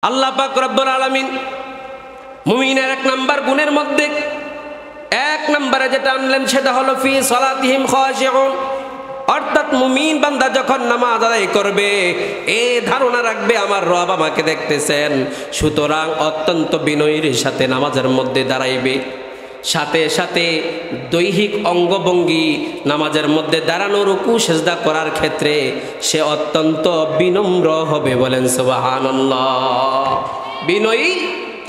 আল্লাহ পাক রব্বুল আলামিন মুমিনের এক নাম্বার গুণের মধ্যে এক নম্বরে যেটা আনলেন সেটা হলো ফি সালাতিহিম খাশিউন, অর্থাৎ মুমিন বান্দা যখন নামাজ আদায় করবে এই ধারণা রাখবে আমার রব আমাকে দেখতেছেন, সুতরাং অত্যন্ত বিনয়ের সাথে নামাজের মধ্যে দাঁড়াইবে। সাথে সাথে দৈহিক অঙ্গভঙ্গি নামাজের মধ্যে দাঁড়ানো, রুকু সেজদা করার ক্ষেত্রে সে অত্যন্ত বিনম্র হবে। বলেন সুবহানাল্লাহ। বিনয়ী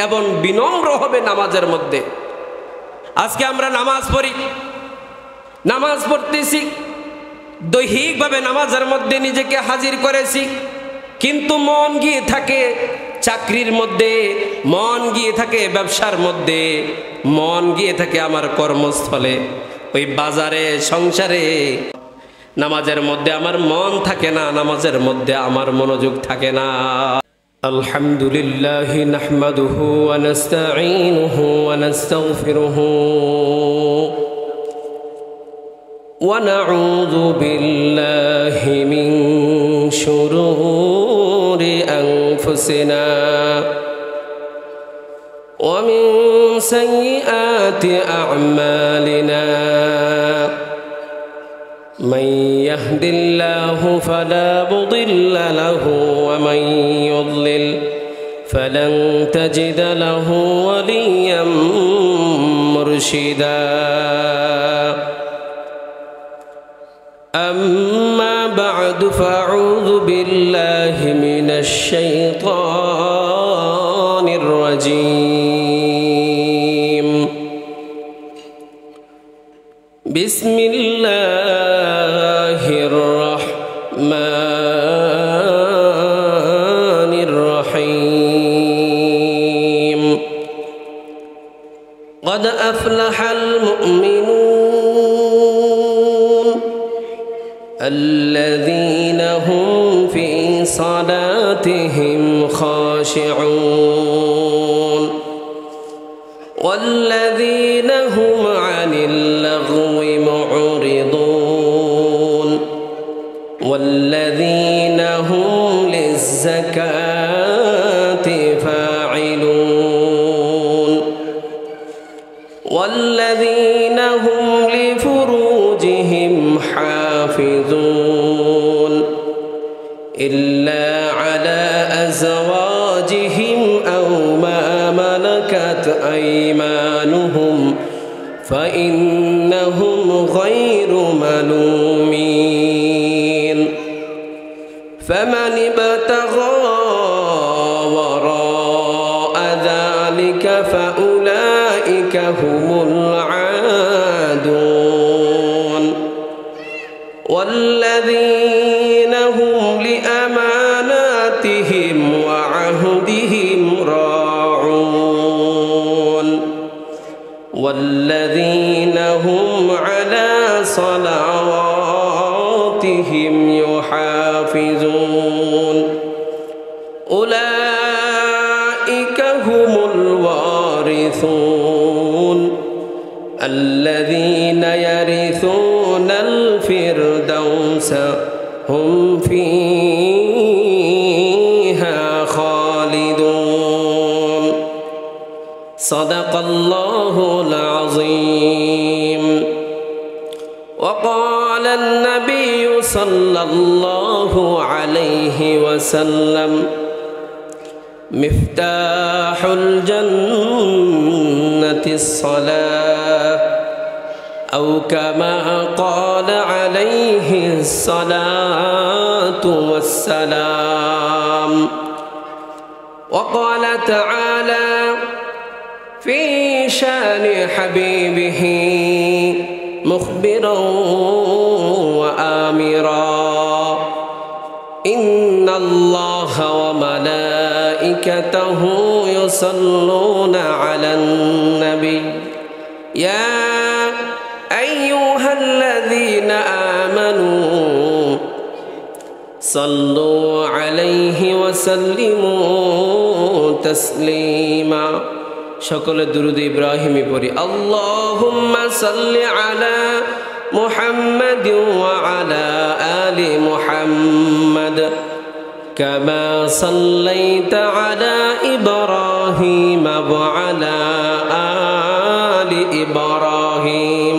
এবং বিনম্র হবে নামাজের মধ্যে। আজকে আমরা নামাজ পড়ি, নামাজ পড়তেছি, দৈহিকভাবে নামাজের মধ্যে নিজেকে হাজির করেছি, কিন্তু মন গিয়ে থাকে চাকরির মধ্যে, মন গিয়ে থাকে ব্যবসার মধ্যে, মন গিয়ে থাকে আমার কর্মস্থলে, ওই বাজারে, সংসারে। নামাজের মধ্যে আমার মন থাকে না, নামাজের মধ্যে আমার মনোযোগ থাকে না। আলহামদুলিল্লাহ নাহমাদুহু ওয়া নাস্তাঈনুহু ওয়া নাস্তাগফিরুহু ওয়া নাউযু বিল্লাহি মিন শুরুরি আনফুসিনা ওয়া মিন সাইয়্যাতি আ'মালিনা। من يهد الله فلا مضل له ومن يضلل فلن تجد له وليا مرشدا. أما بعد فأعوذ بالله من الشيطان الرجيم. بسم الله الرحمن الرحيم. قد أفلح المؤمنون الذين هم في صلاتهم خاشعون والذين هم عن اللغو معرضون والذين هم للزكاة فاعلون والذين هم لفروجهم حافظون إلا على أزواجهم أو ما ملكت أيمانهم فإنهم غير ملومين. فمن ابتغى وراء ذلك فأولئك هم العادون. والذين هم لأماناتهم وعهدهم راعون والذين هم على صلواتهم يحافظون. أولئك هم الوارثون الذين يرثون الفردوس هم فيها خالدون. صدق الله العظيم. وقال النبي صلى الله عليه وسلم مفتاح الجنة الصلاة أو كما قال عليه الصلاة والسلام. وقال تعالى في شان حبيبه مخبرا وآمرا إن الله وملائكته يصلون على النبي يا أيها الذين آمنوا صلوا عليه وسلموا تسليما. সকলে দুরুদ ইব্রাহিমি পড়ি। আল্লাহুম্মা সাল্লি আলা মুহাম্মাদিন ওয়া আলা আলি মুহাম্মাদ كما صليت على إبراهيم وعلى آل إبراهيم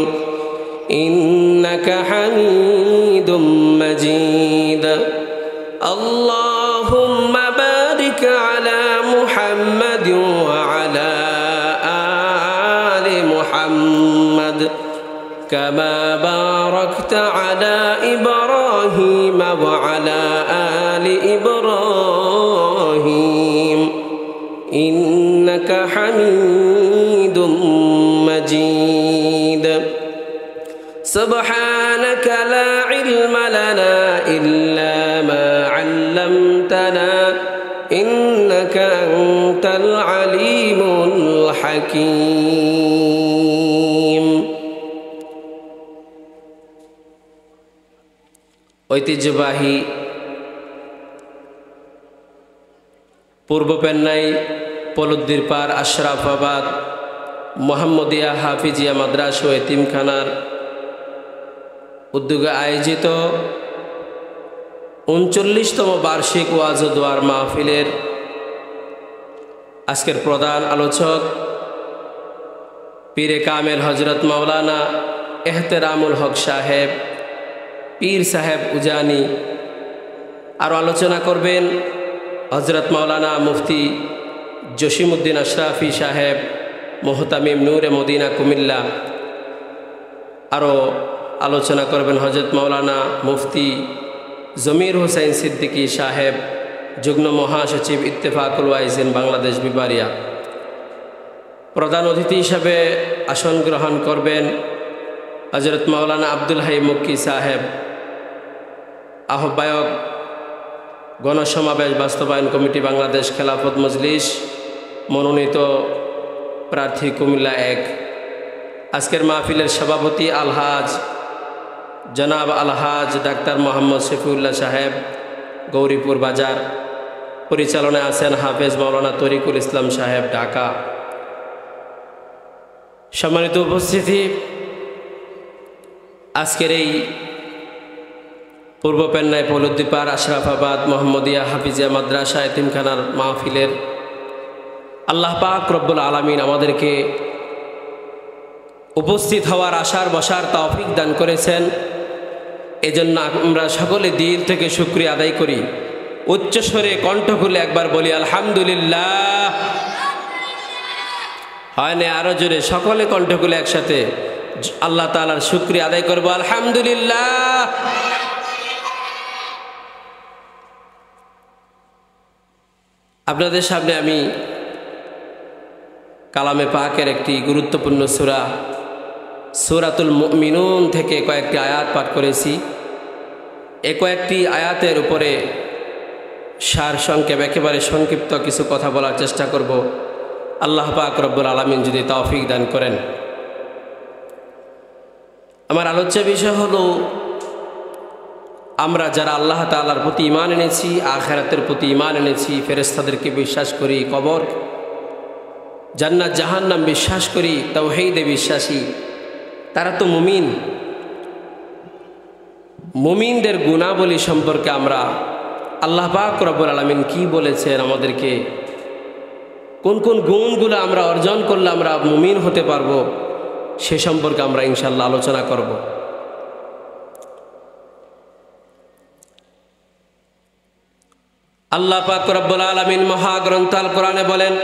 إنك حميد مجيد اللهم بارك على محمد وعلى آل محمد كما باركت على إبراهيم وعلى آل إبراهيم إنك حميد مجيد سبحانك لا علم لنا إلا ما علمتنا إنك أنت العليم الحكيم ঐতিহ্যবাহী পূর্ব পেন্নাই পলুদ্দির পার আশরাফাবাদ মোহাম্মদিয়া হাফিজিয়া মাদ্রাসা ও এতিমখানার উদ্যোগে আয়োজিত ৩৯তম বার্ষিক ওয়াজ ও দোয়ার মাহফিলের আজকের প্রধান আলোচক পীরে কামেল হজরত মাওলানা এহতেরামুল হক সাহেব পীর সাহেব উজানি। আরও আলোচনা করবেন হজরত মাওলানা মুফতি জসিমউদ্দিন আশরাফি সাহেব মোহতামিম নূরে মদিনা কুমিল্লা। আরও আলোচনা করবেন হজরত মাওলানা মুফতি জমির হোসেন সিদ্দিকী সাহেব যুগ্ম মহাসচিব ইত্তেফাকুল ওয়াইজিন বাংলাদেশ বিবারিয়া। প্রধান অতিথি হিসাবে আসন গ্রহণ করবেন হজরত মাওলানা আব্দুল হাই মুক্কি সাহেব, আহ্বায়ক গণসমাবেশ বাস্তবায়ন কমিটি বাংলাদেশ খেলাফত মজলিস, মনোনীত প্রার্থী কুমিল্লা ১। আজকের মাহফিলের সভাপতি আলহাজ জনাব আলহাজ ডাক্তার মোহাম্মদ শফিউল্লাহ সাহেব, গৌরীপুর বাজার। পরিচালনায় আছেন হাফেজ মাওলানা তরিকুল ইসলাম সাহেব, ঢাকা। সম্মানিত উপস্থিতি, আজকের এই পূর্ব পেন্নাই পলুদ্দিপার আশরাফাবাদ মোহাম্মদিয়া হাফিজিয়া মাদ্রাসা এতিমখানার মাহফিলের আল্লাহ পাক রব্বুল আলামিন আমাদেরকে উপস্থিত হওয়ার আশার বসার তৌফিক দান করেছেন। এজন্য আমরা সকলে দিল থেকে শুকরিয়া আদায় করি। উচ্চস্বরে কণ্ঠ খুলে একবার বলি আলহামদুলিল্লাহ। হয় না, আরো জোরে সকলে কণ্ঠ খুলে একসাথে আল্লাহ তাআলার শুকরিয়া আদায় করব, আলহামদুলিল্লাহ। আপনাদের সামনে আমি কালামে পাকের একটি গুরুত্বপূর্ণ সূরা সূরাতুল মুমিনুন থেকে কয়েকটি আয়াত পাঠ করেছি। এই কয়েকটি আয়াতের উপরে সার সংক্ষেপ, একেবারে সংক্ষিপ্ত কিছু কথা বলার চেষ্টা করব, আল্লাহ পাক রব্বুল আলামিন যদি তৌফিক দান করেন। আমার আলোচ্য বিষয় হলো, আমরা যারা আল্লাহ তাআলার প্রতি ঈমান এনেছি, আখিরাতের প্রতি ঈমান এনেছি, ফেরেশতাদেরকে বিশ্বাস করি, কবর, জান্নাত জাহান্নাম বিশ্বাস করি, তাওহীদে বিশ্বাসী, তারা তো মুমিন। মুমিনদের গুণাবলী সম্পর্কে আমরা আল্লাহ পাক রব্বুল আলামিন কি বলেছেন, আমাদেরকে কোন কোন গুণগুলো আমরা অর্জন করলে আমরা মুমিন হতে পারবো, সে সম্পর্কে আমরা ইনশাআল্লাহ আলোচনা করব। আল্লাহ পাক রব্বুল আলামিন মহাগ্রন্থ আল কোরআনে বলেন,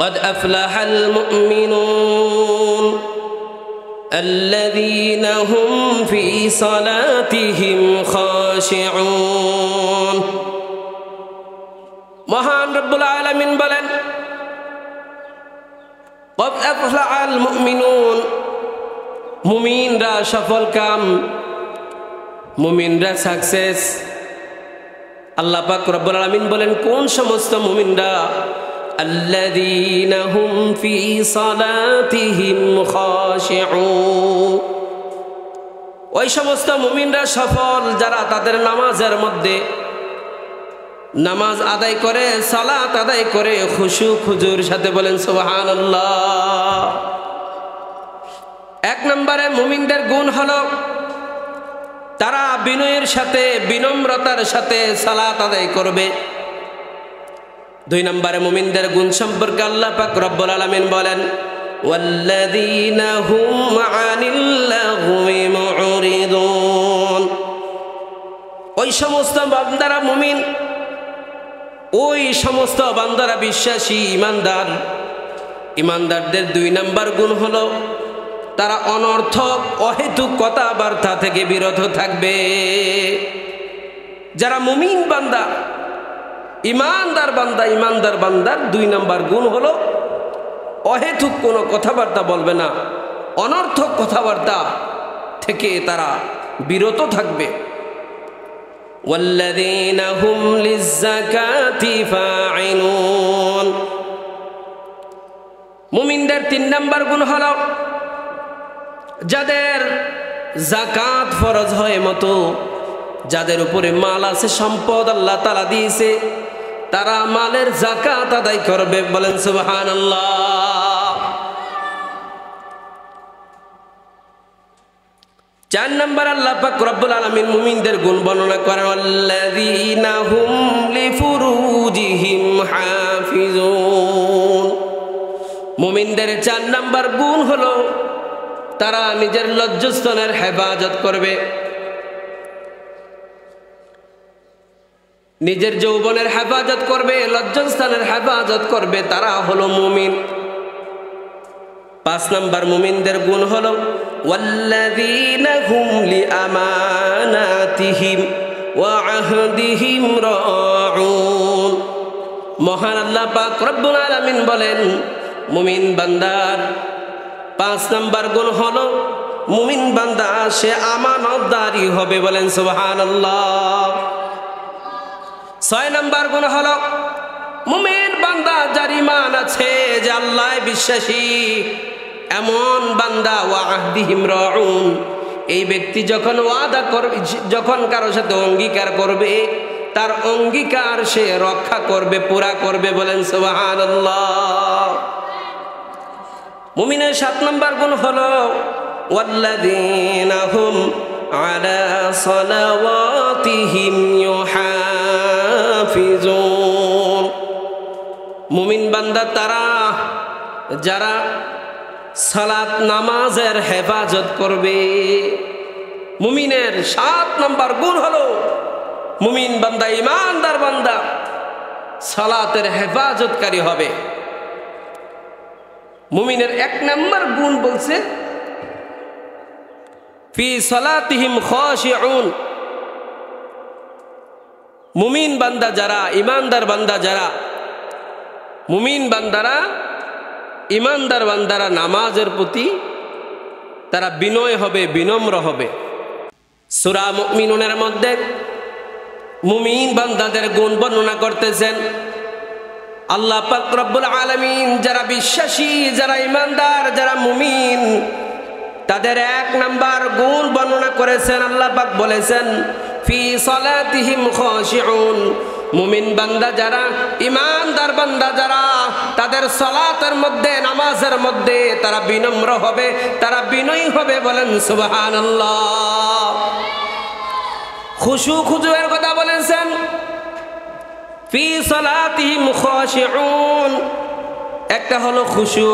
قد أفلح المؤمنون الذين هم في صلاتهم خاشعون। মহান রব্বুল আলামিন বলেন, قد أفلح المؤمنون, মুমিনরা সফল কাম, মুমিনরা সাকসেস। আল্লাহ পাক রব্বুল আলামিন বলেন, কোন সমস্ত মুমিনরা? আল্লাযীনা হুম ফি সালাতিহিম খাশিউন, ওই সমস্ত মুমিনরা সফল যারা তাদের নামাজের মধ্যে নামাজ আদায় করে, সালাত আদায় করে খুশু খুজুর সাথে। বলেন সুবহানাল্লাহ। এক নম্বরে মুমিনদের গুণ হলো তারা বিনয়ের সাথে বিনম্রতার সাথে সালাত আদায় করবে। 2 নম্বরে মুমিনদের গুণ সম্পর্কে আল্লাহ পাক রব্বুল আলামিন বলেন ওয়াল্লাযীনা হুম আনিল লাগwi মুরিদুন। ওই সমস্ত বান্দারা মুমিন, ওই সমস্ত বান্দারা বিশ্বাসী ইমানদার। ইমানদারদের 2 নম্বর গুণ হলো তারা অনর্থক অহেতুক কথাবার্তা থেকে বিরত থাকবে। যারা মুমিন বান্দা, ইমানদার বান্দার 2 নম্বর গুণ হলো অহেতুক কোনো কথাবার্তা বলবে না, অনর্থক কথাবার্তা থেকে তারা বিরত থাকবে। ওয়াল্লাযীনা হুম লিয-যাকাতি ফাঈলুন। মুমিনদের 3 নম্বর গুণ হলো যাদের যাকাত ফরজ হয় মতো, যাদের উপরে মাল আছে, সম্পদ আল্লাহ তাআলা দিয়েছে, তারা মালের যাকাত আদায় করবে। বলেন সুবহানাল্লাহ। 4 নম্বর আল্লাহ পাক রব্বুল আলামিন মুমিনদের গুণ বর্ণনা করেন আল্লাযীনা হুম লিফুরুজিহিম হাফিজুন। মুমিনদের 4 নম্বর গুণ হলো তারা নিজের লজ্জাস্থানের হেফাজত করবে, নিজের যৌবনের হেফাজত করবে, লজ্জাস্থানের হেফাজত করবে, তারা হলো মুমিন। 5 নম্বর মুমিনদের গুণ হলো ওয়াল্লাযীনা হুম লিআমানাতিহিম ওয়া আহদিহিম রাউন। মহান আল্লাহ পাক রব্বুল আলামিন বলেন মুমিন বান্দার 5 নম্বর গুণ হলো মুমিন বান্দা সে আমানতদারি হবে। বলেন সুবহানাল্লাহ। 6 নম্বর গুণ হলো মুমিন বান্দা যার ঈমান আছে, যে আল্লাহ বিশ্বাসী, এমন বান্দা ওয়া আহদিহিম রাউন। এই ব্যক্তি যখন ওয়াদা করবে, যখন কারো সাথে অঙ্গীকার করবে, তার অঙ্গীকার সে রক্ষা করবে, পুরা করবে। বলেন সুবহানাল্লাহ। মুমিনের 7 নম্বর গুণ হলো ওয়াল্লাযীনা হুম আলা সালাওয়াতিহিম ইউহাফিজুন। মুমিন বান্দা তারা যারা সালাত নামাজের হেফাজত করবে। মুমিনের 7 নম্বর গুণ হলো মুমিন বান্দা, ইমানদার বান্দা সালাতের হেফাজতকারী হবে। মুমিনের 1 নম্বর গুণ বলছে ফি সালাতিহিম খাশিউন। মুমিন বান্দা যারা, ইমানদার বান্দা যারা, মুমিন বান্দারা, ইমানদার বান্দারা নামাজের প্রতি তারা বিনয় হবে, বিনম্র হবে। সূরা মুমিনুনের মধ্যে মুমিন বান্দাদের গুণ বর্ণনা করতেছেন আল্লাহ পাক রব্বুল আলামিন। যারা বিশ্বাসী, যারা ইমানদার, যারা মুমিন, তাদের 1 নম্বর গুণ বর্ণনা করেছেন। আল্লাহ পাক বলেছেন ফি সালাতিহিম খাশিউন। মুমিন বান্দা যারা, ইমানদার বান্দা যারা, তাদের সালাতের মধ্যে, নামাজের মধ্যে তারা বিনম্র হবে, তারা বিনয়ী হবে। বলেন সুবহানাল্লাহ। খুশুর কথা বলেছেন ফি সালাতিহিম খাশিউন। একটা হলো খুশু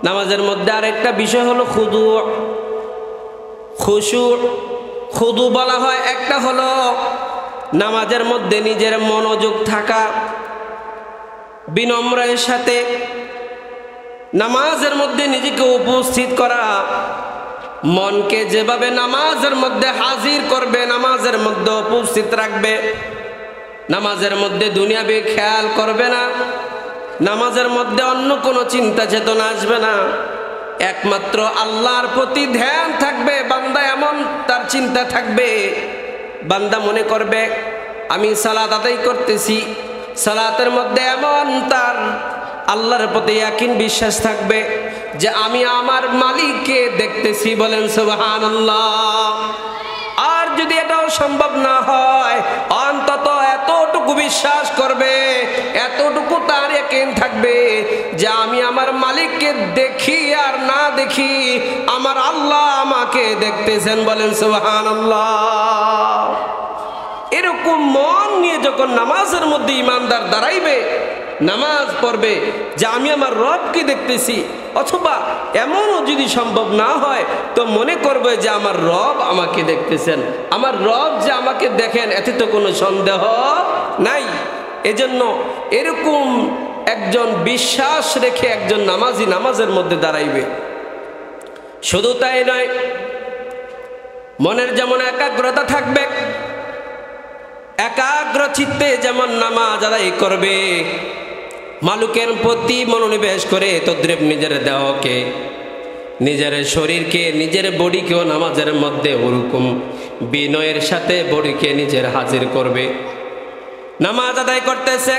নামাজের মধ্যে, আর একটা বিষয় হলো খুদু। খুদু বলা হয়, একটা হলো নামাজের মধ্যে নিজের মনোযোগ থাকা, বিনম্রের সাথে নামাজের মধ্যে নিজেকে উপস্থিত করা, মনকে যেভাবে নামাজের মধ্যে হাজির করবে, নামাজের মধ্যে উপস্থিত রাখবে, নামাজের মধ্যে দুনিয়াবি খেয়াল করবে না, নামাজের মধ্যে অন্য কোনো চিন্তা চেতনা আসবে না, একমাত্র আল্লাহর প্রতি ধ্যান থাকবে। বান্দা এমন তার চিন্তা থাকবে, বান্দা মনে করবে আমি সালাত আদায় করতেছি, সালাতের মধ্যে এমন তার আল্লাহর প্রতি ইয়াকিন বিশ্বাস থাকবে যে আমি আমার মালিককে দেখতেছি। বলেন সুবহানাল্লাহ। আর যদি এটাও সম্ভব না হয়, অন্তত এতটুকু বিশ্বাস করবে, এতটুকু এতটুকু তার ইয়াকিন থাকবে যে আমি আমার মালিককে দেখি আর না দেখি আমার আল্লাহ আমাকে দেখতেছেন। বলেন সুবহানাল্লাহ। এরকম মন নিয়ে যখন নামাজের মধ্যে ইমানদার দাঁড়াইবে, নামাজ পড়বে যে আমি আমার রবকে দেখতেছি, অথবা এমনও যদি সম্ভব না হয় তো মনে করবে যে আমার রব আমাকে দেখতেছেন, আমার রব যে আমাকে দেখেন, এতে তো কোনো সন্দেহ নাই। এজন্য এরকম একজন বিশ্বাস রেখে একজন নামাজি নামাজের মধ্যে দাঁড়াইবে। শুধু তাই নয়, মনের যেমন একাগ্রতা থাকবে, একাগ্র চিত্তে যেমন নামাজ আদায় করবে, মালিকের প্রতি মনোনিবেশ করে তদ্রুপ নিজের দেহকে, নিজের শরীরকে, নিজের বডিকেও নামাজের মধ্যে ওরকম বিনয়ের সাথে বডিকে নিজের হাজির করবে। নামাজ আদায় করতেছে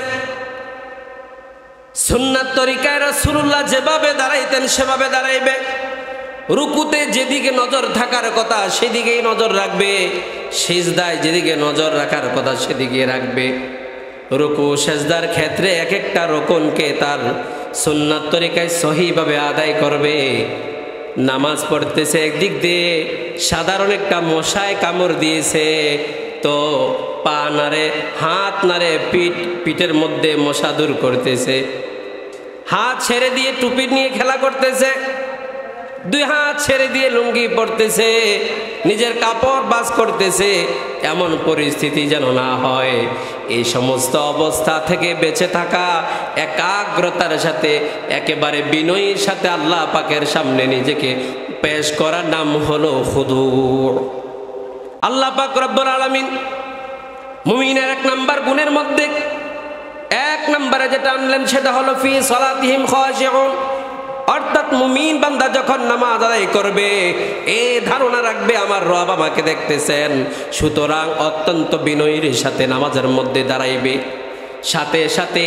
সুন্নাত তরিকায় রাসূলুল্লাহ যেভাবে দাঁড়াইতেন সেভাবে দাঁড়াইবে। রুকুতে যেদিকে নজর থাকার কথা সেদিকেই নজর রাখবে, সিজদায় যেদিকে নজর রাখার কথা সেদিকে রাখবে। রুকু সেজদার ক্ষেত্রে এক একটা রুকনকে তার সুন্নাত তরিকায় সহিভাবে আদায় করবে। নামাজ পড়তেছে, একদিক দিয়ে সাধারণ একটা মশায় কামড় দিয়েছে, তো পা নাড়ে, হাত নাড়ে, পিঠের মধ্যে মশা দূর করতেছে, হাত ছেড়ে দিয়ে টুপি নিয়ে খেলা করতেছে, দুই হাত ছেড়ে দিয়ে লুঙ্গি পরতেছে, নিজের কাপড় বাস করতেছে। এমন পরিস্থিতি যেন না হয়। এই সমস্ত অবস্থা থেকে বেঁচে থাকা, একাগ্রতার সাথে একেবারে বিনয়ের সাথে আল্লাহ পাকের সামনে নিজেকে পেশ করার নাম হলো খুদু। আল্লাহ পাক রব্বুল আলামিন মুমিনের এক নাম্বার গুণের মধ্যে এক নম্বরে যেটা আনলেন সেটা হলো ফি সালাতিহিম খাশিউন। অর্থাৎ মুমিন বান্দা যখন নামাজ আদায় করবে এই ধারণা রাখবে আমার রব আমাকে দেখতেছেন, সুতরাং অত্যন্ত বিনয়ের সাথে নামাজের মধ্যে দাঁড়াইবে। সাথে সাথে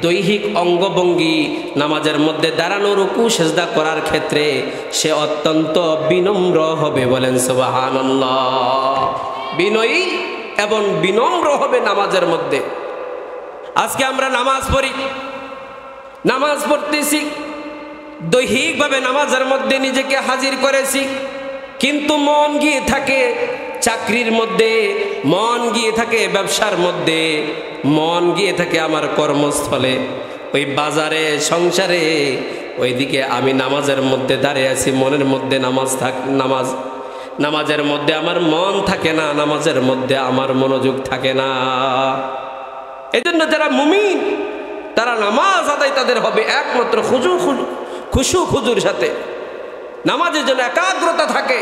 দৈহিক অঙ্গভঙ্গি নামাজের মধ্যে দাঁড়ানো, রুকু সেজদা করার ক্ষেত্রে সে অত্যন্ত বিনম্র হবে। বলেন সুবহানাল্লাহ। বিনয়ী এবং বিনম্র হবে নামাজের মধ্যে। আজকে আমরা নামাজ পড়ি, নামাজ পড়তেছি, দৈহিকভাবে নামাজের মধ্যে নিজেকে হাজির করেছি, কিন্তু মন গিয়ে থাকে চাকরির মধ্যে, মন গিয়ে থাকে ব্যবসার মধ্যে, মন গিয়ে থাকে আমার কর্মস্থলে, ওই বাজারে, সংসারে। ওইদিকে আমি নামাজের মধ্যে দাঁড়িয়ে আছি, মনের মধ্যে নামাজের মধ্যে আমার মন থাকে না, নামাজের মধ্যে আমার মনোযোগ থাকে না। এজন্য যারা মুমিন তারা নামাজ আদায় তাদের হবে একমাত্র খুশু খুজুর সাথে। নামাজের জন্য একাগ্রতা থাকে,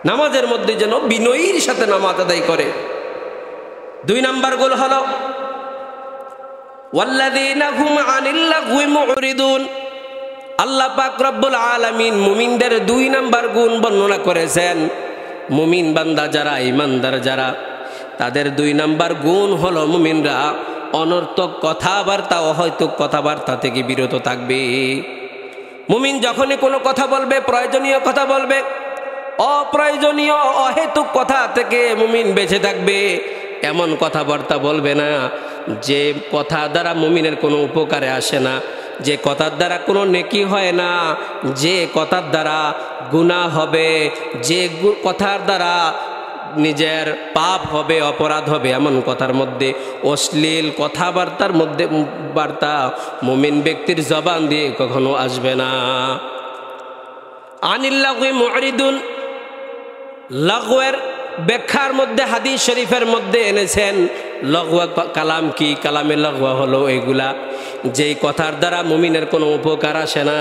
নামাজের মধ্যে যেন বিনয়ীর সাথে নামাজ আদায় করে। দুই নাম্বার গোল হলো ওয়াল্লাযীনা হুম আনিল লাগwi মুরিদুন। আল্লাহ পাক রব্বুল আলামিন মুমিনদের দুই নাম্বার গুণ বর্ণনা করেছেন। মুমিন বান্দা যারা, ইমানদার যারা, তাদের দুই নাম্বার গুণ হলো মুমিনরা অনর্থক কথাবার্তা, অহৈতুক কথাবার্তা থেকে বিরত থাকবে। মুমিন যখনই কোনো কথা বলবে প্রয়োজনীয় কথা বলবে, অপ্রয়োজনীয় অহেতুক কথা থেকে মুমিন বেঁচে থাকবে। এমন কথাবার্তা বলবে না যে কথা দ্বারা মুমিনের কোনো উপকারে আসে না, যে কথার দ্বারা কোনো নেকি হয় না, যে কথার দ্বারা গুনাহ হবে, যে কথার দ্বারা নিজের পাপ হবে, অপরাধ হবে, এমন কথার মধ্যে, অশ্লীল কথাবার্তার মধ্যে বার্তা মুমিন ব্যক্তির জবান দিয়ে কখনো আসবে না। আনিল লাগwi মুরিদুন, লাগওয়ের ব্যাখ্যার মধ্যে হাদিস শরীফের মধ্যে এনেছেন লাগওয়া কালাম কি? কালামে লাগওয়া হলো এগুলা যেই কথার দ্বারা মুমিনের কোনো উপকার আসে না,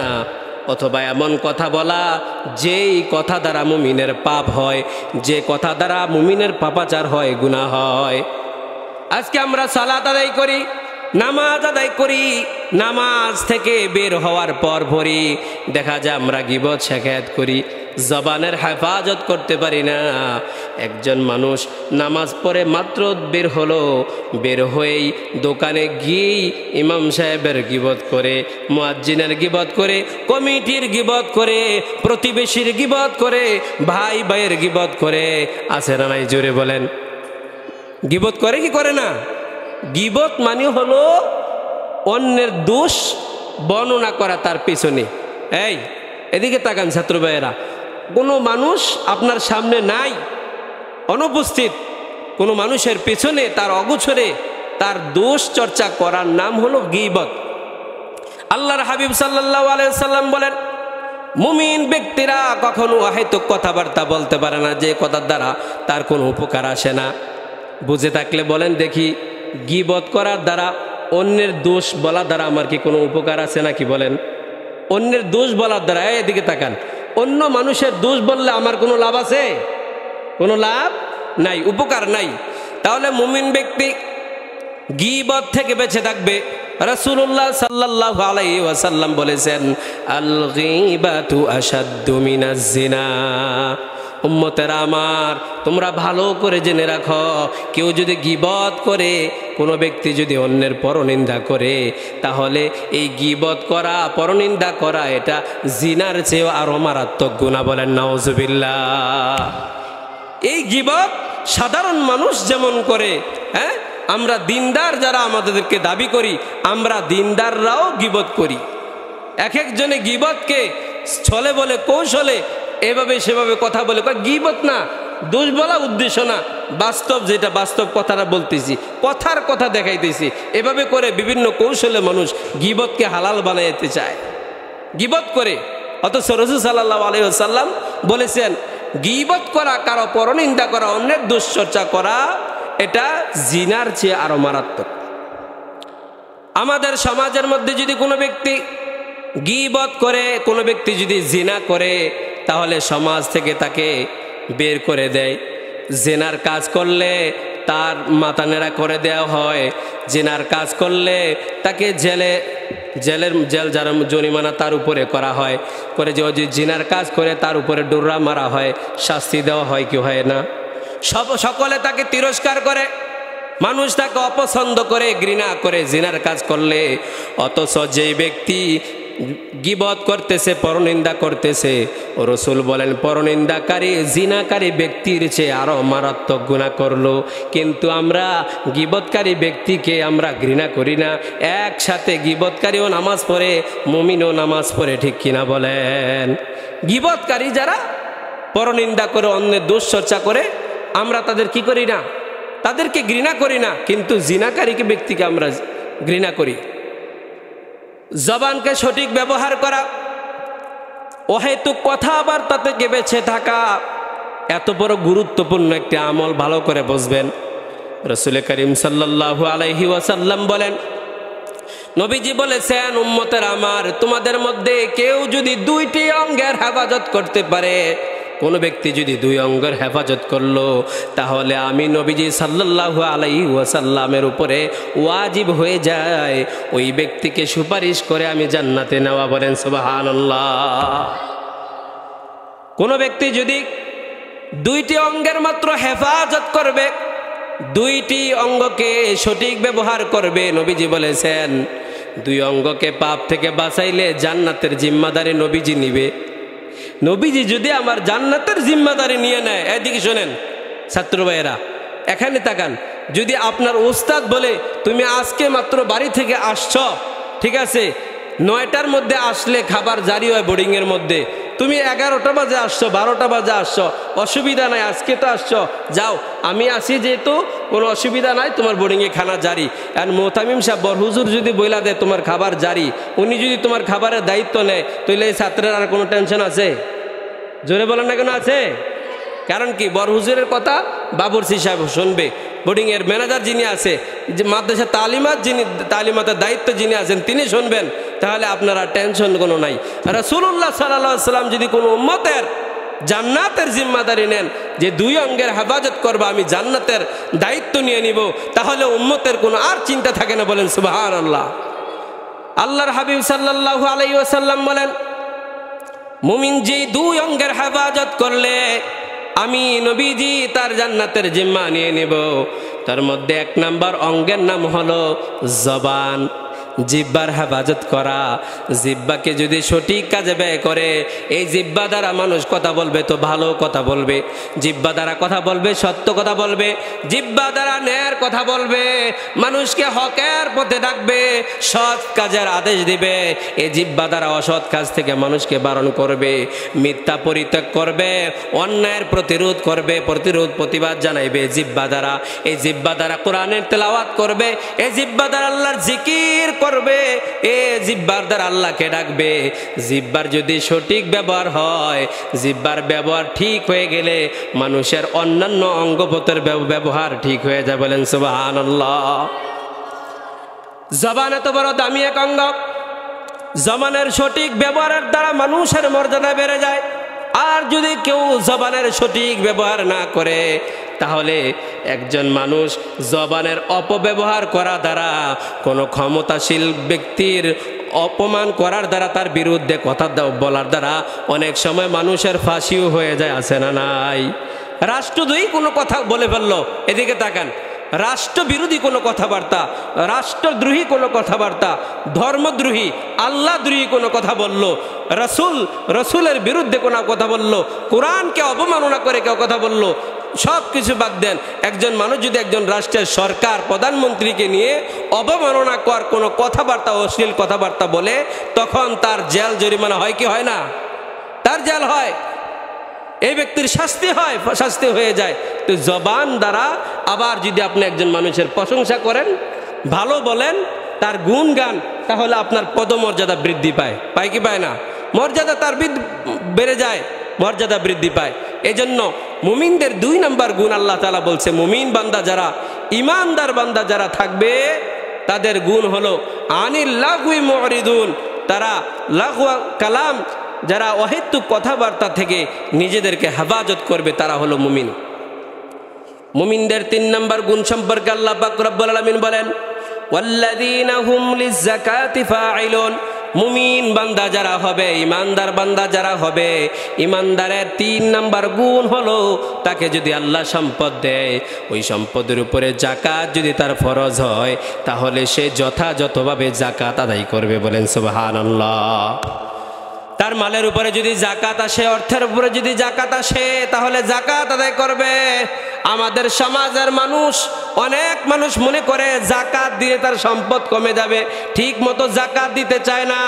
অথবা এমন কথা বলা যেই কথা দ্বারা মুমিনের পাপ হয়, যে কথা দ্বারা মুমিনের পাপাচার হয়, গুনাহ হয়। আজকে আমরা সালাত আদায় করি, নামাজ আদায় করি, নামাজ থেকে বের হওয়ার পর পরই দেখা যায় আমরা গীবত শিকায়াত করি, জবানের হেফাজত করতে পারি না। একজন মানুষ নামাজ পড়ে মাত্র বের হলো, বের হয়েই দোকানে গিয়েই ইমাম সাহেবের গীবত করে, মুয়াজ্জিনের গীবত করে, কমিটির গীবত করে, প্রতিবেশীর গীবত করে, ভাই ভাইয়ের গীবত করে। আছে না নাই? জোরে বলেন। গীবত করে কি করে না? গীবত মানে হলো অন্যের দোষ বর্ণনা করা তার পিছনে। এই এদিকে তাকান ছাত্র ভাইয়েরা, কোনো মানুষ আপনার সামনে নাই, অনুপস্থিত কোনো মানুষের পেছনে তার অগোচরে তার দোষ চর্চা করার নাম হলো গীবত। আল্লাহর হাবিব সাল্লাল্লাহু আলাইহি ওয়াসাল্লাম বলেন, মুমিন ব্যক্তিরা কখনো অহেতুক কথাবার্তা বলতে পারে না যে কথার দ্বারা তার কোনো উপকার আসে না। বুঝে থাকলে বলেন দেখি, গীবত করার দ্বারা, অন্যের দোষ বলার দ্বারা আমার কি কোনো উপকার আছে নাকি? বলেন, অন্যের দোষ বলার দ্বারা, এদিকে তাকান, অন্য মানুষের দোষ বললে আমার কোনো লাভ আছে? কোনো লাভ নাই, উপকার নাই। তাহলে মুমিন ব্যক্তি গীবত থেকে বেঁচে থাকবে। রাসূলুল্লাহ সাল্লাল্লাহু আলাইহি ওয়াসাল্লাম বলেছেন, আল গীবাতু আশাদ্দু মিনাজ জিনা। উম্মতেরা আমার, তোমরা ভালো করে জেনে রাখো, কেউ যদি গীবত করে, কোনো ব্যক্তি যদি অন্যের পরনিন্দা করে, তাহলে এই গীবত করা, পরনিন্দা করা, এটা জিনার চেয়েও আরো মারাত্মক গুনাহ। বলেন নাউজুবিল্লাহ। এই গীবত সাধারণ মানুষ যেমন করে, হ্যাঁ, আমরা দিনদার যারা আমাদেরকে দাবি করি, আমরা দিনদাররাও গীবত করি। এক একজনে গীবতকে ছলে বলে, কৌশলে, এভাবে সেভাবে কথা বলে, গীবত না, দোষ বলা উদ্দেশ্য না, বাস্তব যেটা বাস্তব কথাটা বলতেছি, কথার কথা দেখাইতেছি, এভাবে করে বিভিন্ন কৌশলে মানুষ গীবতকে হালাল বানাইতে চায়, গীবত করে। অথচ রাসূল সাল্লাল্লাহু আলাইহি ওয়াসাল্লাম বলেছেন, গীবত করা, কারো পরনিন্দা করা, অন্যের দুশ্চর্চা করা, এটা জিনার চেয়ে আরো মারাত্মক। আমাদের সমাজের মধ্যে যদি কোনো ব্যক্তি গীবত করে, কোনো ব্যক্তি যদি জিনা করে, তাহলে সমাজ থেকে তাকে বের করে দেয়। জিনার কাজ করলে তার মাথা নেড়া করে দেওয়া হয়। জিনার কাজ করলে তাকে জেল যারা জরিমানা তার উপরে করা হয়, করে যে জিনার কাজ করে তার উপরে ডোরা মারা হয়, শাস্তি দেওয়া হয় কি হয় না? সকলে তাকে তিরস্কার করে, মানুষ তাকে অপছন্দ করে, ঘৃণা করে জিনার কাজ করলে। অথচ যেই ব্যক্তি গীবত করতেছে, পরনিন্দা করতেছে, রাসূল বলেন পরনিন্দাকারী, জিনাকারী ব্যক্তির চেয়ে আরো মারাত্মক গুনাহ করলো। কিন্তু আমরা গীবতকারী ব্যক্তিকে আমরা ঘৃণা করি না। একসাথে গীবতকারীও নামাজ পড়ে, মুমিনও নামাজ পড়ে, ঠিক কিনা বলেন? গীবতকারী যারা পরনিন্দা করে, অন্যের দোষ চর্চা করে, আমরা তাদের কি করি না? তাদেরকে ঘৃণা করি না, কিন্তু জিনাকারীকে ব্যক্তিকে আমরা ঘৃণা করি। জবানকে সঠিক ব্যবহার করা, অহেতুক কথাবার্তা থেকে বেঁচে থাকা, এত বড় গুরুত্বপূর্ণ একটি আমল। ভালো করে বুঝবেন। রাসূল করিম সাল্লাল্লাহু আলাইহি ওয়াসাল্লাম বলেন, নবীজি বলেছেন, উম্মতের আমার, তোমাদের মধ্যে কেউ যদি দুইটি অঙ্গের হেফাজত করতে পারে, কোনো ব্যক্তি যদি দুই অঙ্গের হেফাজত করলো, তাহলে আমি নবীজি সাল্লাল্লাহু আলাইহি ওয়াসাল্লামের উপরে ওয়াজিব হয়ে যায় ওই ব্যক্তিকে সুপারিশ করে আমি জান্নাতে নেওয়া। বলেন সুবহানাল্লাহ। কোনো ব্যক্তি যদি দুইটি অঙ্গের মাত্র হেফাজত করবে, দুইটি অঙ্গকে সঠিক ব্যবহার করবে, নবীজি বলেছেন দুই অঙ্গকে পাপ থেকে বাঁচাইলে জান্নাতের জিম্মাদারি নবীজি নিবে। নবীজি যদি আমার জান্নাতের জিম্মাদারি নিয়ে নেয়, এদিকে শোনেন ছাত্র ভাইয়েরা, এখানে তাকান, যদি আপনার ওস্তাদ বলে তুমি আজকে মাত্র বাড়ি থেকে আসছ, ঠিক আছে, 9টার মধ্যে আসলে খাবার জারি হয় বোর্ডিংয়ের মধ্যে, তুমি 11টা বাজে আসছো, 12টা বাজে আসছো, অসুবিধা নাই, আজকে তো আসছো, যাও, আমি আসি যেহেতু, কোনো অসুবিধা নাই, তোমার বোর্ডিংয়ে খানা জারি। আর মোহতামিম সাহেব বরহুজুর যদি বইলা দেয় তোমার খাবার জারি, উনি যদি তোমার খাবারের দায়িত্ব নেয়, তাহলে এই ছাত্রের আর কোনো টেনশন আছে? জোরে বলেন না কেন আছে? কারণ কি, বরহুজুরের কথা বাবুরচি সাহেব শুনবে, বোর্ডিংয়ের ম্যানেজার যিনি আছে, যে মাদ্রাসা তালিমাতের দায়িত্ব যিনি আছেন, তিনি শুনবেন। তাহলে আপনারা টেনশন কোনো নাই। রাসূলুল্লাহ সাল্লাল্লাহু আলাইহি ওয়াসাল্লাম যদি কোনো উম্মতের জান্নাতের জিম্মাদারি নেন, যে দুই অঙ্গের হেফাজত করবা, আমি জান্নাতের দায়িত্ব নিয়ে নিব, তাহলে উম্মতের কোনো আর চিন্তা থাকে না। বলেন সুবহানাল্লাহ। আল্লাহর হাবিব সাল্লাল্লাহু আলাইহি ওয়াসাল্লাম বলেন, মুমিন যে দুই অঙ্গের হেফাজত করলে আমি নবীজি তার জান্নাতের জিম্মা নিয়ে নেব। তার মধ্যে 1 নাম্বার অঙ্গের নাম হলো জবান। জিহ্বার হেফাজত করা। জিহ্বাকে যদি সঠিক কাজে ব্যয় করে, এই জিহ্বা দ্বারা মানুষ কথা বলবে তো ভালো কথা বলবে, জিহ্বা দ্বারা কথা বলবে সত্য কথা বলবে, জিহ্বা দ্বারা ন্যায়ের কথা বলবে, মানুষকে হকের পথে ডাকবে, সৎ কাজের আদেশ দিবে। এই জিহ্বা দ্বারা অসৎ কাজ থেকে মানুষকে বারণ করবে, মিথ্যা পরিত্যাগ করবে, অন্যায়ের প্রতিরোধ করবে, প্রতিবাদ জানাইবে জিহ্বা দ্বারা। এই জিহ্বা দ্বারা কোরআনের তেলাওয়াত করবে, এই জিহ্বা দ্বারা আল্লাহর জিকির করবে, এই জিহ্বার দ্বারা আল্লাহকে ডাকবে। জিহ্বার যদি সঠিক ব্যবহার হয়, জিহ্বার ব্যবহার ঠিক হয়ে গেলে মানুষের অন্যান্য অঙ্গপতের ব্যবহার ঠিক হয়ে যায়। বলেন সুবহানাল্লাহ। জবান এত বড় দামি এক অঙ্গ, জবানের সঠিক ব্যবহারের দ্বারা মানুষের মর্যাদা বেড়ে যায়। আর যদি কেউ জবানের সঠিক ব্যবহার না করে, তাহলে একজন মানুষ জবানের অপব্যবহার করা দ্বারা, কোনো ক্ষমতাশীল ব্যক্তির অপমান করার দ্বারা, তার বিরুদ্ধে কথা বলার দ্বারা অনেক সময় মানুষের ফাঁসিও হয়ে যায়, আছে না নাই? রাষ্ট্রদ্রোহী কোনো কথা বলে ফেললো, এদিকে তাকান, রাষ্ট্রবিরোধী কোনো কথাবার্তা, রাষ্ট্রদ্রোহী কোনো কথাবার্তা, ধর্মদ্রোহী আল্লাহদ্রোহী কোনো কথা বলল, রসুলের বিরুদ্ধে কোনো কথা বলল, কোরআনকে অবমাননা করে কেউ কথা বলল, সব কিছু বাদ দেন। একজন মানুষ যদি একজন রাষ্ট্রের সরকার প্রধানমন্ত্রীকে নিয়ে অবমাননা কর কোনো কথাবার্তা, অশ্লীল কথাবার্তা বলে, তখন তার জেল জরিমানা হয় কি হয় না? তার জেল হয়, এই ব্যক্তির শাস্তি হয়, শাস্তি হয়ে যায়। তো জবান দ্বারা আবার যদি আপনি একজন মানুষের প্রশংসা করেন, ভালো বলেন, তার গুণগান, তাহলে আপনার পদমর্যাদা বৃদ্ধি পায়। পায় কি পায় না? মর্যাদা তার বেড়ে যায়, মর্যাদা বৃদ্ধি পায়। এই জন্য মুমিনদের 2 নম্বর গুণ আল্লাহ তাআলা বলছে, মুমিন বান্দা যারা, ইমানদার বান্দা যারা থাকবে, তাদের গুণ হলো আনিল লাগউই মুরিদুন, তারা লাগওয়া কালাম, যারা অহেতুক কথাবার্তা থেকে নিজেদেরকে হেফাজত করবে, তারা হলো মুমিন। মুমিনদের 3 নম্বর গুণ সম্পর্কে আল্লাহ পাক রব্বুল আলামিন বলেন, ওয়াল্লাযীনা হুম লিয-যাকাতি ফাঈলুন। মুমিন বান্দা যারা হবে, ইমানদার বান্দা যারা হবে, ইমানদারের 3 নম্বর গুণ হলো, তাকে যদি আল্লাহ সম্পদ দেয়, ওই সম্পদের উপরে যাকাত যদি তার ফরজ হয়, তাহলে সে যথাযথভাবে যাকাত আদায় করবে। বলেন সুবহানাল্লাহ। তার মালের উপরে যদি যাকাত আসে, অর্থের উপরে যদি যাকাত আসে, তাহলে যাকাত আদায় করবে। আমাদের সমাজের মানুষ, অনেক মানুষ মনে করে যাকাত দিলে তার সম্পদ কমে যাবে, ঠিক মতো যাকাত দিতে চায় না।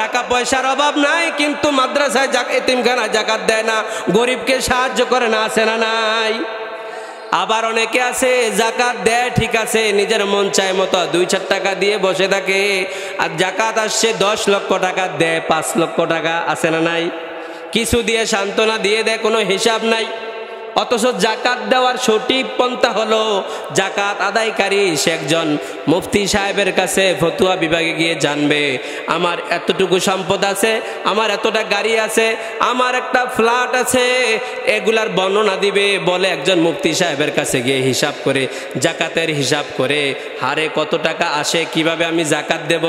টাকা পয়সার অভাব নাই, কিন্তু মাদ্রাসায় এতিমখানায় যাকাত দেয় না, গরিবকে সাহায্য করে না, আছে না নাই? আবার অনেকে আছে যাকাত দেয়, ঠিক আছে, নিজের মন চায় মতো 2-4 টাকা দিয়ে বসে থাকে, আর যাকাত আসছে 10 লক্ষ টাকা দেয়, 5 লক্ষ টাকা, আছে না নাই? কিছু দিয়ে সান্ত্বনা দিয়ে দেয়, কোনো হিসাব নাই। অথচ যাকাত দেওয়ার সঠিক পন্থা হলো, যাকাত আদায়কারী সে একজন মুফতি সাহেবের কাছে ফতুয়া বিভাগে গিয়ে জানবে, আমার এতটুকু সম্পদ আছে, আমার এতটা গাড়ি আছে, আমার একটা ফ্ল্যাট আছে, এগুলার বর্ণনা দিবে। বলে একজন মুফতি সাহেবের কাছে গিয়ে হিসাব করে, যাকাতের হিসাব করে, হারে কত টাকা আসে, কিভাবে আমি যাকাত দেব,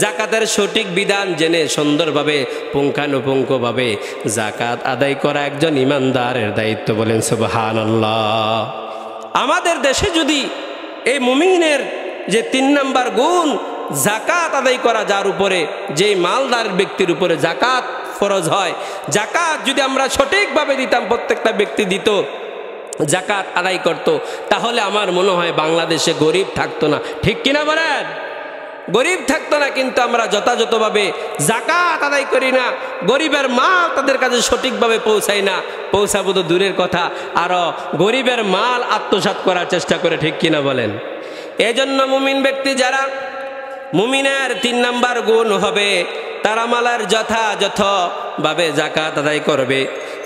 যাকাতের সঠিক বিধান জেনে সুন্দরভাবে পুঙ্খানুপুঙ্খভাবে যাকাত আদায় করা একজন ইমানদারের দায়িত্ব। বলেন সুবহানাল্লাহ। আমাদের দেশে যদি এই মুমিনের যে 3 নম্বর গুণ, যাকাত আদায় করা, যার উপরে, যে মালদার ব্যক্তির উপরে যাকাত ফরজ হয়, যাকাত যদি আমরা সঠিকভাবে দিতাম, প্রত্যেকটা ব্যক্তি দিত, যাকাত আদায় করত, তাহলে আমার মনে হয় বাংলাদেশে গরিব থাকতো না। ঠিক কিনা বলেন? গরিব থাকতো না। কিন্তু আমরা যথাযথভাবে যাকাত আদায় করি না, গরিবের মাল তাদের কাছে সঠিকভাবে পৌঁছায় না, পৌঁছাবো তো দূরের কথা, আরো গরিবের মাল আত্মসাৎ করার চেষ্টা করে। ঠিক কিনা বলেন? এজন্য মুমিন ব্যক্তি যারা, মুমিনের 3 নম্বর গুণ হবে, তারা মালের যথাযথভাবে যাকাত আদায় করবে।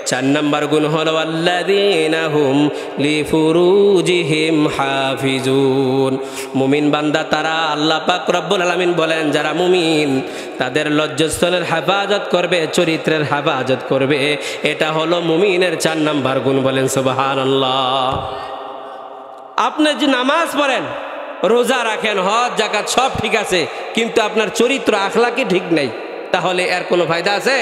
4 নম্বর গুণ হলো আল্লাযীনা হুম লিফুরুজিহিম হাফিজুন। মুমিন বান্দা তারা, আল্লাহ পাক রব্বুল আলামিন বলেন, যারা মুমিন তাদের লজ্জাস্থলের হেফাজত করবে, চরিত্রের হেফাজত করবে। এটা হলো মুমিনের 4 নম্বর গুণ। বলেন সুবহানাল্লাহ। আপনি যে নামাজ পড়েন, রোজা রাখেন, হজ যাকাত সব ঠিক আছে, কিন্তু আপনার চরিত্র আখলাকি ঠিক নেই, তাহলে এর কোনো ফায়দা আছে?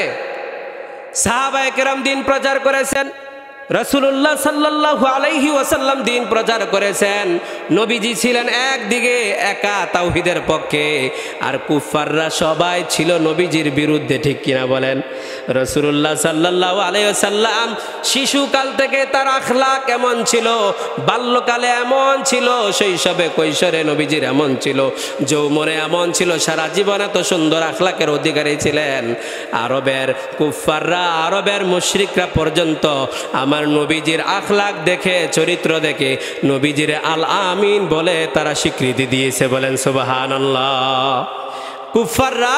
সাহাবায়ে কেরাম দিন প্রচার করেছেন, রাসূলুল্লাহ সাল্লাল্লাহু আলাইহি ওয়াসাল্লাম দিন প্রচার করেছেন। নবীজি ছিলেন একদিকে একা তাওহীদের পক্ষে, আর কুফাররা সবাই ছিল নবীজির বিরুদ্ধে, ঠিক কিনা বলেন? রাসূলুল্লাহ সাল্লাল্লাহু আলাইহি ওয়াসাল্লাম শিশুকাল থেকে তার আখলাক এমন ছিল, বাল্যকালে এমন ছিল, শৈশবে কৈশোরে নবীজির এমন ছিল, যৌবনে এমন ছিল, সারা জীবন এত সুন্দর আখলাকের অধিকারী ছিলেন। আরবের কুফাররা, আরবের মুশরিকরা পর্যন্ত আমার নবীজির আখলাক দেখে, চরিত্র দেখে নবীজির আল আমিন বলে তারা স্বীকৃতি দিয়েছে। বলেন সুবহানাল্লাহ। কুফাররা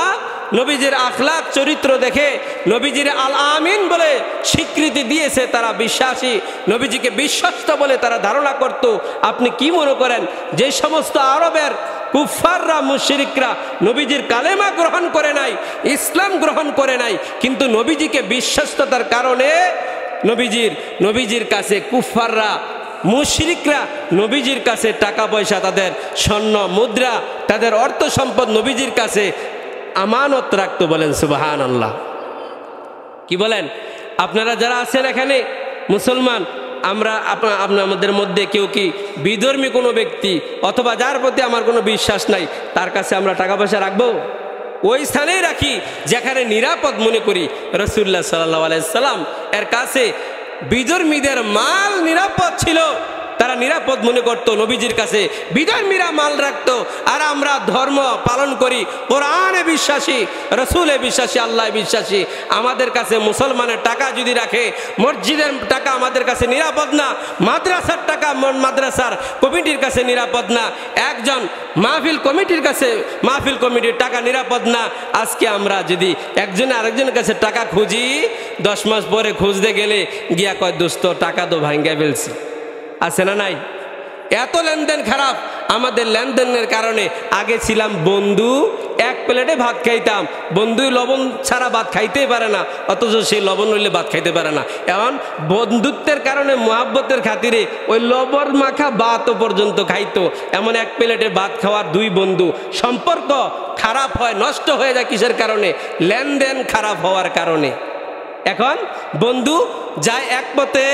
নবীজির আখলাক চরিত্র দেখে নবীজির আল আমিন বলে স্বীকৃতি দিয়েছে, তারা বিশ্বাসী, নবীজিকে বিশ্বস্ত বলে তারা ধারণা করত। আপনি কি মনে করেন যে সমস্ত আরবের কুফাররা, মুশরিকরা নবীজির কালেমা গ্রহণ করে নাই, ইসলাম গ্রহণ করে নাই, কিন্তু নবীজিকে বিশ্বস্ততার কারণে নবীজির কাছে কুফাররা, মুশরিকরা নবীজির কাছে টাকা পয়সা, তাদের স্বর্ণ মুদ্রা, তাদের অর্থ সম্পদ নবীজির কাছে আমানত রাখতো। বলেন সুবহানাল্লাহ। কি বলেন? আপনারা যারা আছেন এখানে মুসলমান, আমাদের মধ্যে কেউ কি বিধর্মী কোনো ব্যক্তি অথবা যার প্রতি আমার কোনো বিশ্বাস নাই, তার কাছে আমরা টাকা পয়সা রাখবো? ওই স্থানেই রাখি যেখানে নিরাপদ মনে করি। রাসূলুল্লাহ সাল্লাল্লাহু আলাইহি সাল্লাম এর কাছে বিধর্মীদের মাল নিরাপদ ছিল, তারা নিরাপদ মনে করত, নবীজির কাছে বিধর্মীরা মাল রাখত। আর আমরা ধর্ম পালন করি, কোরআনে বিশ্বাসী, রসুলে বিশ্বাসী, আল্লাহ বিশ্বাসী, আমাদের কাছে মুসলমানের টাকা যদি রাখে, মসজিদের টাকা আমাদের কাছে নিরাপদ না, মাদ্রাসার টাকা মাদ্রাসার কমিটির কাছে নিরাপদ না, একজন মাহফিল কমিটির টাকা নিরাপদ না। আজকে আমরা যদি একজনে আরেকজনের কাছে টাকা খুঁজি, 10 মাস পরে খুঁজতে গেলে গিয়া কয়, দোস্ত টাকা তো ভাঙ্গা ফেলছি। আছে না নাই? এত লেনদেন খারাপ। আমাদের লেনদেনের কারণে আগে ছিলাম বন্ধু, এক প্লেটে ভাত খাইতাম, বন্ধু লবণ ছাড়া ভাত খাইতেই পারে না, অথচ সেই লবণ হইলে ভাত খাইতে পারে না। এখন বন্ধুত্বের কারণে, মহাব্বতের খাতিরে ওই লবণ মাখা ভাতও পর্যন্ত খাইতো। এমন এক প্লেটে ভাত খাওয়ার দুই বন্ধু, সম্পর্ক খারাপ হয়, নষ্ট হয়ে যায় কিসের কারণে? লেনদেন খারাপ হওয়ার কারণে। এখন বন্ধু যায় এক পথে,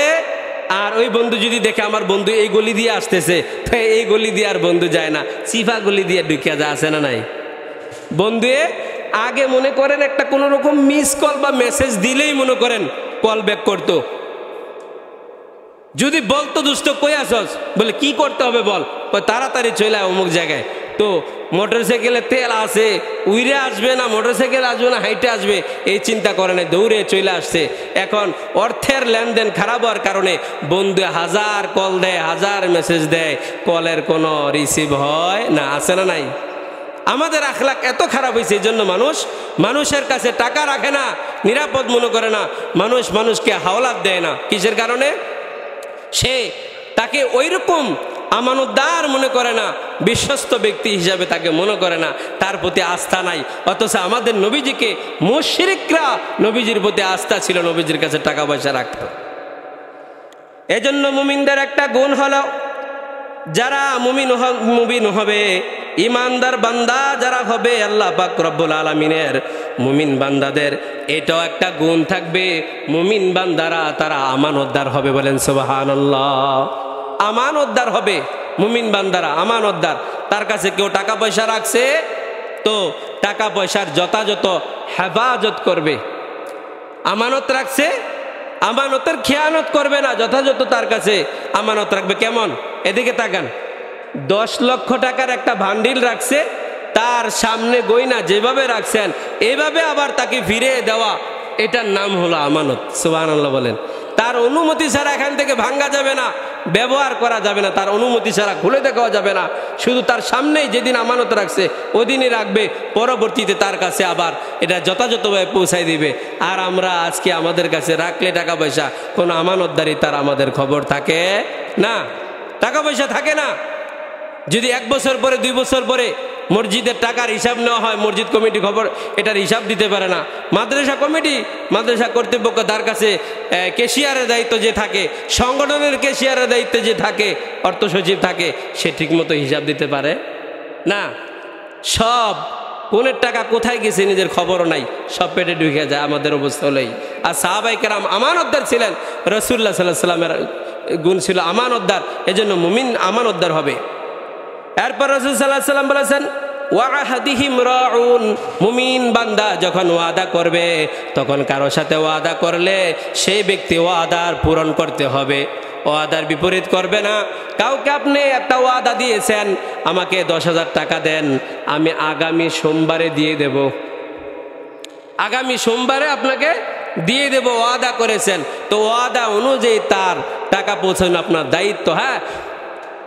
আর ওই বন্ধু যদি দেখে আমার বন্ধু এই গলি দিয়ে আসতেছে, তো এই গলি দিয়ে আর বন্ধু যায় না, চিফা গলি দিয়ে ঢুকিয়া যায়। আছে না নাই? বন্ধু আগে মনে করেন একটা কোনো রকম মিস কল বা মেসেজ দিলেই মনে করেন কল ব্যাক করতো। যদি বলতো, দোস্ত কই আসস, বলে কি করতে হবে বল, তাড়াতাড়ি চলে আয় অমুক জায়গায়। তো মোটরসাইকেলে তেল আছে, উইরে আসবে না মোটরসাইকেল আসবে না হাইটে আসবে, এই চিন্তা করে না, দৌড়ে চলে আসছে। এখন অর্থের লেনদেন খারাপ হওয়ার কারণে বন্ধু 1000 কল দেয়, 1000 মেসেজ দেয়, কলের কোনো রিসিভ হয় না। আছে না নাই? আমাদের আখলাক এত খারাপ হয়েছে, এই জন্য মানুষের কাছে টাকা রাখে না, নিরাপদ মনে করে না, মানুষকে হাওলাত দেয় না। কিসের কারণে? সে তাকে ওইরকম আমানতদার মনে করে না, বিশ্বস্ত ব্যক্তি হিসাবে তাকে মনে করে না, তার প্রতি আস্থা নাই। অথচ আমাদের নবীজিকে মুশরিকরা নবীজির প্রতি আস্থা ছিল, নবীজির কাছে টাকা পয়সা রাখত। এজন্য মুমিনদের একটা গুণ হলো, যারা মুমিন হবে, ইমানদার বান্দা যারা হবে, আল্লাহ পাক রব্বুল আলামিনের মুমিন বান্দাদের এটাও একটা গুণ থাকবে, মুমিন বান্দারা তারা আমানতদার হবে। বলেন সুবহানাল্লাহ। আমানতদার হবে মুমিন বান্দারা, আমানতদার। তার কাছে কেউ টাকা পয়সা রাখছে তো টাকা পয়সার যথাযথ হেফাজত করবে। আমানত রাখছে, আমানতের খেয়ানত করবে না, যথাযথ তার কাছে আমানত রাখবে। কেমন? এদিকে তাকান, 10 লক্ষ টাকার একটা ভান্ডিল রাখছে, তার সামনে গয়না যেভাবে রাখছেন এইভাবে আবার তাকে ফিরিয়ে দেওয়া, এটার নাম হলো আমানত। সুবহানাল্লাহ বলেন। তার অনুমতি ছাড়া এখান থেকে ভাঙ্গা যাবে না, ব্যবহার করা যাবে না, তার অনুমতি ছাড়া খুলে দেখাও যাবে না। শুধু তার সামনেই যেদিন আমানত রাখছে ওদিনই রাখবে, পরবর্তীতে তার কাছে আবার এটা যথাযথভাবে পৌঁছায় দিবে। আর আমরা আজকে আমাদের কাছে রাখলে টাকা পয়সা, কোনো আমানতদারি তার আমাদের খবর থাকে না, টাকা পয়সা থাকে না। যদি 1 বছর পরে 2 বছর পরে মসজিদের টাকার হিসাব নেওয়া হয়, মসজিদ কমিটি খবর এটার হিসাব দিতে পারে না। মাদ্রাসা কমিটি, মাদ্রাসা কর্তৃপক্ষ, তার কাছে ক্যাশিয়ারের দায়িত্ব যে থাকে, সংগঠনের ক্যাশিয়ারের দায়িত্বে যে থাকে, অর্থ সচিব থাকে, সে ঠিকমতো হিসাব দিতে পারে না। সব কোনের টাকা কোথায় গেছে নিজের খবরও নাই, সব পেটে ঢুকে যায়। আমাদের অবস্থা হলেই। আর সাহাবায়ে কেরাম আমানতদার ছিলেন, রাসূলুল্লাহ সাল্লাল্লাহু আলাইহি ওয়াসাল্লামের গুণ ছিল আমানতদার, এজন্য মুমিন আমানতদার হবে। এরপর রাসূল সাল্লাল্লাহু আলাইহি ওয়াসাল্লাম বলেছেন ওয়াহাদিহিম রাউন, মুমিন বান্দা যখন ওয়াদা করবে তখন কারো সাথে ওয়াদা করলে সেই ব্যক্তি ওয়াদার পূরণ করতে হবে, ওয়াদার বিপরীত করবে না। কাউকে আপনি একটা ওয়াদা দিয়েছেন, আমাকে 10,000 টাকা দেন, আমি আগামী সোমবারে দিয়ে দেব, আগামী সোমবারে আপনাকে দিয়ে দেব, ওয়াদা করেছেন, তো ওয়াদা অনুযায়ী তার টাকা পৌঁছানো আপনার দায়িত্ব। হ্যাঁ,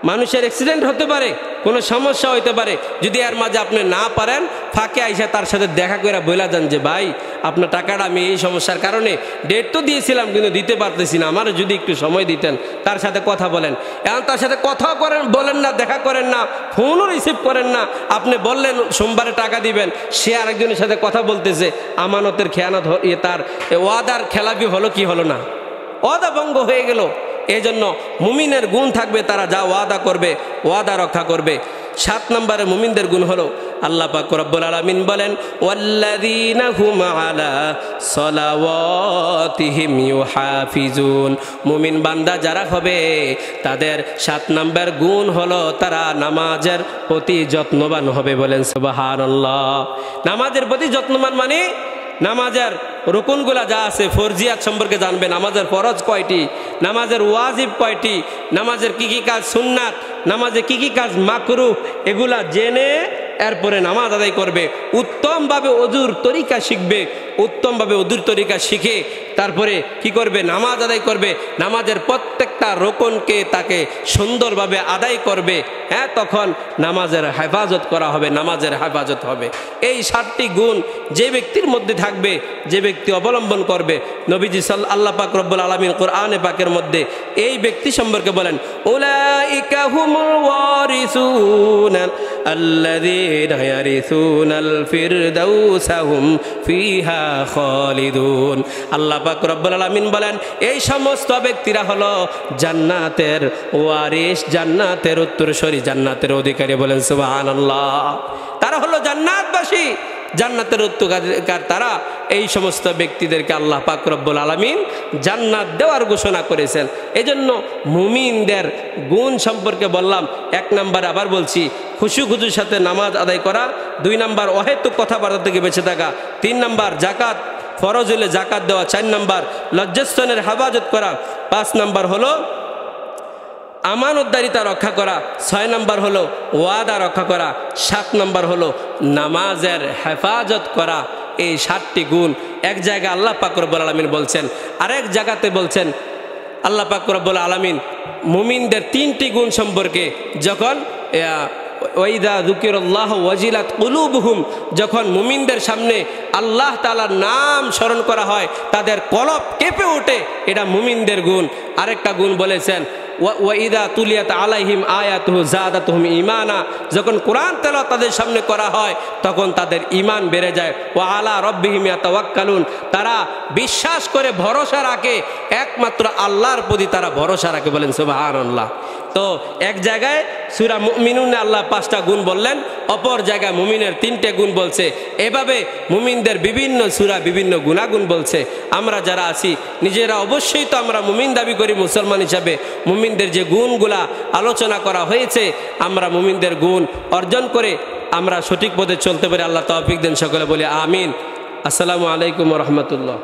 মানুষের অ্যাক্সিডেন্ট হতে পারে, কোনো সমস্যা হইতে পারে, যদি এর মাঝে আপনি না পারেন ফাঁকে আইসা তার সাথে দেখা করে বলে যান যে ভাই আপনার টাকাটা আমি এই সমস্যার কারণে ডেট তো দিয়েছিলাম কিন্তু দিতে পারতেছি না, আমার যদি একটু সময় দিতেন। তার সাথে কথা বলেন। এখন তার সাথে কথাও করেন বলেন না, দেখা করেন না, ফোনও রিসিভ করেন না। আপনি বললেন সোমবারে টাকা দিবেন, সে আরেকজনের সাথে কথা বলতেছে, আমানতের খেয়ানত, তার ওয়াদার খেলাপি হলো কি হলো না, ওয়াদা ভঙ্গ হয়ে গেল। এই জন্য মুমিনের গুণ থাকবে, তারা যা ওয়াদা করবে ওয়াদা রক্ষা করবে। 7 নম্বরে মুমিনদের গুণ হলো আল্লাহ পাক রব্বুল আলামিন বলেন ওয়াল্লাযীনা হুম আলা সালাওয়াতিহিম ইউহাফিজুন, মুমিন বান্দা যারা হবে তাদের 7 নম্বর গুণ হলো তারা নামাজের প্রতি যত্নবান হবে। বলেন সুবহানাল্লাহ। নামাজের প্রতি যত্নবান মানে নামাজের রুকুনগুলা যা আছে ফরজিয়াত সম্পর্কে জানবে, নামাজের ফরজ কয়টি, নামাজের ওয়াজিব কয়টি, নামাজের কি কি কাজ সুন্নাত, নামাজে কি কি কাজ মাকরুহ, এগুলা জেনে এরপরে নামাজ আদায় করবে। উত্তমভাবে ওযুর তরিকা শিখবে, উত্তমভাবে ওযুর তরিকা শিখে তারপরে কি করবে, নামাজ আদায় করবে। নামাজের প্রত্যেকটা রোকনকে তাকে সুন্দরভাবে আদায় করবে। হ্যাঁ, তখন নামাজের হেফাজত করা হবে, নামাজের হেফাজত হবে। এই 7টি গুণ যে ব্যক্তির মধ্যে থাকবে, যে ব্যক্তি অবলম্বন করবে, নবীজি আল্লাহ পাক রব্বুল আলামিন কোরআনে পাকের মধ্যে এই ব্যক্তি সম্পর্কে বলেন উলাইকা হুমুল ওয়ারিসুন আল্লাযীনা ইয়ারিসুনাল ফিরদাউসা হুম ফিহা খালিদুন। আল্লাহ পাক রব্বুল আলামিন বলেন এই সমস্ত ব্যক্তিরা হলো জান্নাতের ওয়ারিস, জান্নাতের উত্তরসূরি, জান্নাতের অধিকারী। বলেন সুবহানাল্লাহ। তারা হলো জান্নাতবাসী, জান্নাতের উত্তরাধিকার তারা। এই সমস্ত ব্যক্তিদেরকে আল্লাহ পাক রব্বুল আলামিন জান্নাত দেওয়ার ঘোষণা করেছেন। এজন্য মুমিনদের গুণ সম্পর্কে বললাম। 1 নম্বরে আবার বলছি খুশু-খুজুর সাথে নামাজ আদায় করা, 2 নম্বর অহেতুক কথাবার্তা থেকে বেঁচে থাকা, 3 নম্বর জাকাত ফরজ হলে জাকাত দেওয়া, 4 নম্বর লজ্জাস্থানের হেফাজত করা, 5 নম্বর হলো আমানতদারিতা রক্ষা করা, 6 নম্বর হলো ওয়াদা রক্ষা করা, 7 নম্বর হলো নামাজের হেফাজত করা। এই 7টি গুণ এক জায়গায় আল্লাহ পাক রব্বুল আলামিন বলছেন, আরেক জায়গাতে বলছেন আল্লাহ পাক রব্বুল আলামিন মুমিনদের 3টি গুণ সম্পর্কে। যখন ওয়াইদা যুকিরাল্লাহু ওয়াজিলাত কুলুবুহুম, যখন মুমিনদের সামনে আল্লাহ তাআলার নাম স্মরণ করা হয় তাদের কলব কেঁপে ওঠে, এটা মুমিনদের গুণ। আরেকটা গুণ বলেছেন ওয়াইদা তুলিয়াত আলাইহিম আয়াতুহু যাদাতুহুম ঈমানা, যখন কোরআন তেলাওয়াত তাদের সামনে করা হয় তখন তাদের ঈমান বেড়ে যায়। ওয়া আলা রাব্বিহিম ইয়াতাওয়াক্কালুন, তারা বিশ্বাস করে ভরসা রাখে, একমাত্র আল্লাহর প্রতি তারা ভরসা রাখে। বলেন সুবহানাল্লাহ। তো এক জায়গায় সূরা মুমিনুনে আল্লাহ 5টা গুণ বললেন, অপর জায়গায় মুমিনের 3টে গুণ বলছে। এভাবে মুমিনদের বিভিন্ন সূরা বিভিন্ন গুণাগুণ বলছে। আমরা যারা আছি নিজেরা অবশ্যই তো আমরা মুমিন দাবি করি মুসলমান হিসাবে। মুমিনদের যে গুণগুলা আলোচনা করা হয়েছে, আমরা মুমিনদের গুণ অর্জন করে আমরা সঠিক পথে চলতে পারি। আল্লাহ তৌফিক দেন। সকলে বলি আমিন। আসসালামু আলাইকুম ওয়া রাহমাতুল্লাহ।